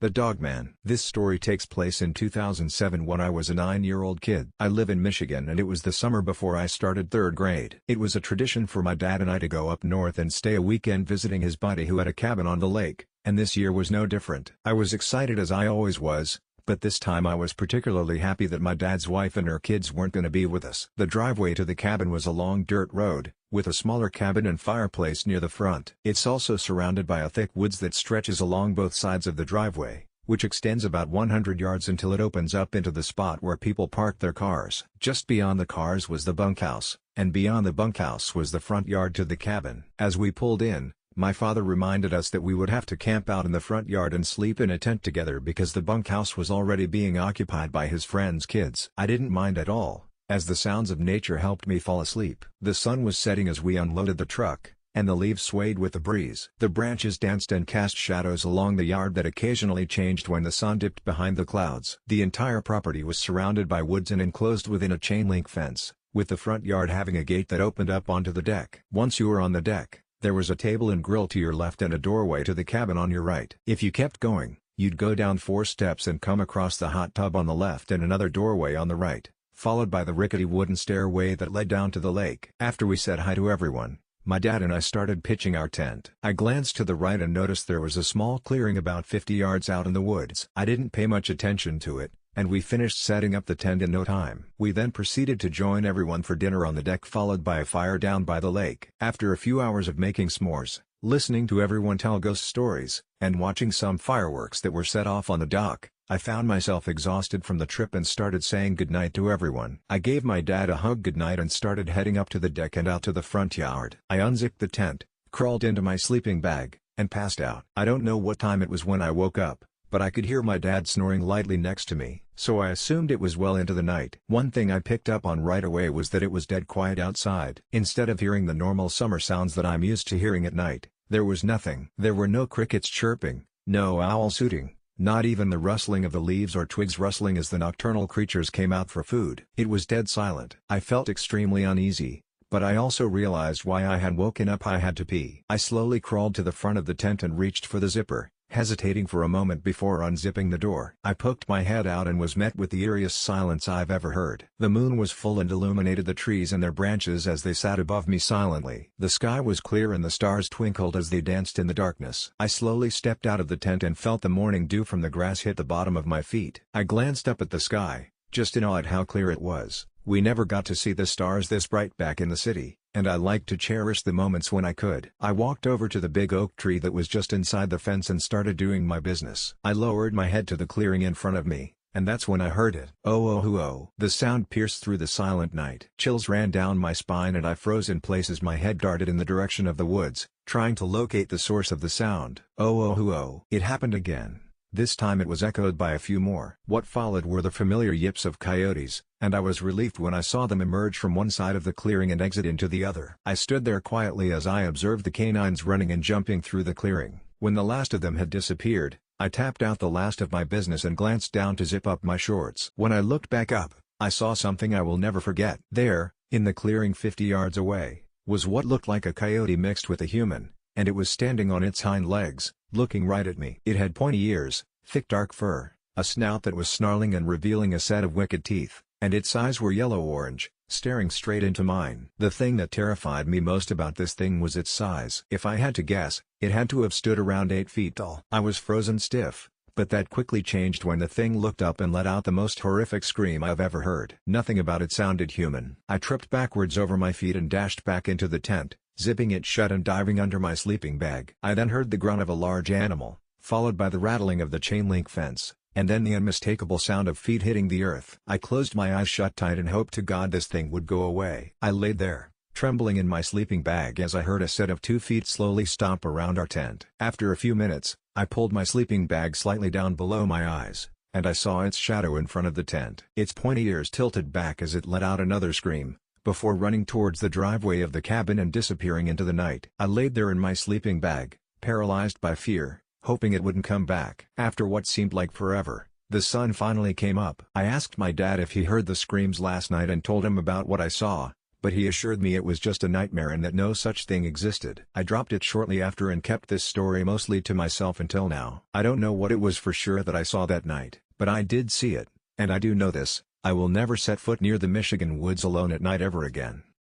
The Dogman. This story takes place in 2007 when I was a 9-year-old kid. I live in Michigan and it was the summer before I started 3rd grade. It was a tradition for my dad and I to go up north and stay a weekend visiting his buddy who had a cabin on the lake, and this year was no different. I was excited as I always was, but this time I was particularly happy that my dad's wife and her kids weren't gonna be with us. The driveway to the cabin was a long dirt road, with a smaller cabin and fireplace near the front. It's also surrounded by a thick woods that stretches along both sides of the driveway, which extends about 100 yards until it opens up into the spot where people park their cars. Just beyond the cars was the bunkhouse, and beyond the bunkhouse was the front yard to the cabin. As we pulled in, my father reminded us that we would have to camp out in the front yard and sleep in a tent together because the bunkhouse was already being occupied by his friends' kids. I didn't mind at all, as the sounds of nature helped me fall asleep. The sun was setting as we unloaded the truck, and the leaves swayed with the breeze. The branches danced and cast shadows along the yard that occasionally changed when the sun dipped behind the clouds. The entire property was surrounded by woods and enclosed within a chain-link fence, with the front yard having a gate that opened up onto the deck. Once you were on the deck, there was a table and grill to your left and a doorway to the cabin on your right. If you kept going, you'd go down 4 steps and come across the hot tub on the left and another doorway on the right, followed by the rickety wooden stairway that led down to the lake. After we said hi to everyone, my dad and I started pitching our tent. I glanced to the right and noticed there was a small clearing about 50 yards out in the woods. I didn't pay much attention to it, and we finished setting up the tent in no time. We then proceeded to join everyone for dinner on the deck, followed by a fire down by the lake. After a few hours of making s'mores, listening to everyone tell ghost stories, and watching some fireworks that were set off on the dock, I found myself exhausted from the trip and started saying goodnight to everyone. I gave my dad a hug goodnight and started heading up to the deck and out to the front yard. I unzipped the tent, crawled into my sleeping bag, and passed out. I don't know what time it was when I woke up, but I could hear my dad snoring lightly next to me, so I assumed it was well into the night. One thing I picked up on right away was that it was dead quiet outside. Instead of hearing the normal summer sounds that I'm used to hearing at night, there was nothing. There were no crickets chirping, no owls hooting, not even the rustling of the leaves or twigs rustling as the nocturnal creatures came out for food. It was dead silent. I felt extremely uneasy, but I also realized why I had woken up. I had to pee. I slowly crawled to the front of the tent and reached for the zipper, hesitating for a moment before unzipping the door. I poked my head out and was met with the eeriest silence I've ever heard. The moon was full and illuminated the trees and their branches as they sat above me silently. The sky was clear and the stars twinkled as they danced in the darkness. I slowly stepped out of the tent and felt the morning dew from the grass hit the bottom of my feet. I glanced up at the sky, just in awe at how clear it was. We never got to see the stars this bright back in the city, and I liked to cherish the moments when I could. I walked over to the big oak tree that was just inside the fence and started doing my business. I lowered my head to the clearing in front of me, and that's when I heard it. Oh oh oh oh. The sound pierced through the silent night. Chills ran down my spine and I froze in place as my head darted in the direction of the woods, trying to locate the source of the sound. Oh oh oh oh. It happened again. This time it was echoed by a few more. What followed were the familiar yips of coyotes, and I was relieved when I saw them emerge from one side of the clearing and exit into the other. I stood there quietly as I observed the canines running and jumping through the clearing. When the last of them had disappeared, I tapped out the last of my business and glanced down to zip up my shorts. When I looked back up, I saw something I will never forget. There, in the clearing 50 yards away, was what looked like a coyote mixed with a human, and it was standing on its hind legs, looking right at me. It had pointy ears, thick dark fur, a snout that was snarling and revealing a set of wicked teeth, and its eyes were yellow-orange, staring straight into mine. The thing that terrified me most about this thing was its size. If I had to guess, it had to have stood around 8 feet tall. I was frozen stiff, but that quickly changed when the thing looked up and let out the most horrific scream I've ever heard. Nothing about it sounded human. I tripped backwards over my feet and dashed back into the tent, zipping it shut and diving under my sleeping bag. I then heard the grunt of a large animal, followed by the rattling of the chain-link fence, and then the unmistakable sound of feet hitting the earth. I closed my eyes shut tight and hoped to God this thing would go away. I laid there, trembling in my sleeping bag as I heard a set of 2 feet slowly stomp around our tent. After a few minutes, I pulled my sleeping bag slightly down below my eyes, and I saw its shadow in front of the tent. Its pointy ears tilted back as it let out another scream, before running towards the driveway of the cabin and disappearing into the night. I laid there in my sleeping bag, paralyzed by fear, hoping it wouldn't come back. After what seemed like forever, the sun finally came up. I asked my dad if he heard the screams last night and told him about what I saw, but he assured me it was just a nightmare and that no such thing existed. I dropped it shortly after and kept this story mostly to myself until now. I don't know what it was for sure that I saw that night, but I did see it, and I do know this: I will never set foot near the Michigan woods alone at night ever again.